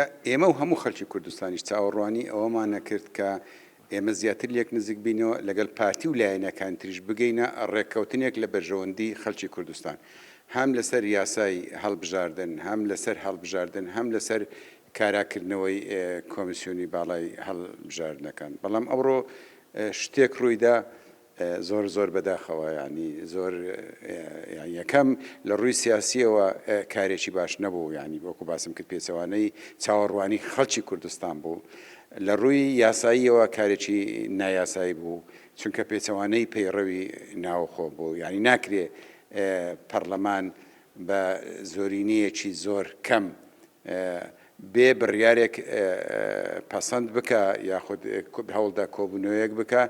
ئێمە و هەموو خەڵکی کوردستانیش چاوەڕوانی ئەوەمان نەکرد کە ئێمە زیاتر لێک نزیک بینەوە لەگەڵ پارتی و لایەنەکان تریش بگەینە ڕێککەوتنێک لە بەرژەوەندی خەڵکی کوردستان هەم لەسەر یاسای هەڵبژاردن هەم لەسەر هەڵبژاردن هەم لەسەر کاراکردنەوەی کۆمیسیۆنی باڵای هەڵبژاردنەکان بەڵام ئەوڕۆ شتێک ڕوویدا زۆر بەداخەوە ینی زۆر یەکەم لە ڕووی سیاسیەوە کارێکی باش نەبوو ینی وەکو باسم کرد پێچەوانەی چاوەڕوانی خەڵکی کوردستان بوو لە ڕووی یاساییەوە کارێکی نایاسایی بوو چونکە پێچەوانەی پەیڕەوی ناوخۆ بوو ینی ناکرێ پەرلەمان بە زۆرینەیەکی زۆر کەم بێ بڕیارێک پەسەند بکە یاخود هەوڵدا کۆبوونەوەیەک بکە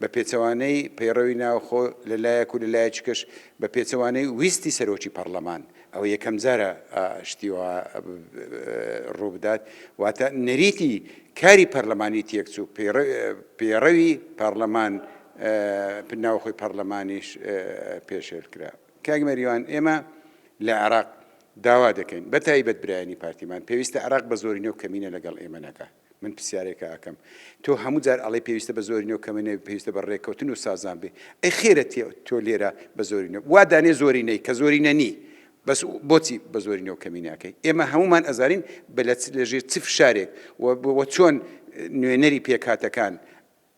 بە پێچەوانەی پەیڕەوی ناوخۆ لەلایەک و لەلایەکیش بە پێچەوانەی ویستی سەرۆکی پەرلەمان ئەوە یەکەم جارە شتیوە ڕوو بدات واتە نەریتی کاری پەرلەمانی تێکچوو پەیڕەوی پەرلەمان ناوخۆی پەرلەمانیش پێشێل کرا کاک مەریوان ئێمە لە عێراق داوا دەکەین بە تایبەت برایانی پارتیمان پێویستە عێراق بە زۆرینە و کەمینە لەگەڵ ئێمە نەکە من پرسیارێکە ئەکەم تۆ هەموو جار ئەڵێ پێویستە بە زۆرینە و کەمینە پێویستە بە ڕێککەوتن و سازان بێ ئەی خێرە تۆ لێرە بە زۆرینە وا دانێ زۆرینەی کە زۆرینە نی بەس بۆچی بە زۆرینە و کەمینەکەی ئێمە هەمومان ئەزانین لەژێر چ فشارێک و چۆن نوێنەری پێکهاتەکان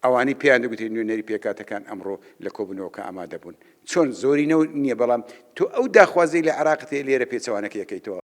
ئەوانەی پێیان دەگوتێت نوێنەری پێکهاتەکان ئەمڕۆ لە کۆبوونەوەکە ئامادە بوون چۆن زۆرینە و نییە بەڵام تۆ ئەو داخوازەی لە عێراقت هەیە لێرە پێچەوانەکە یەکەیتەوە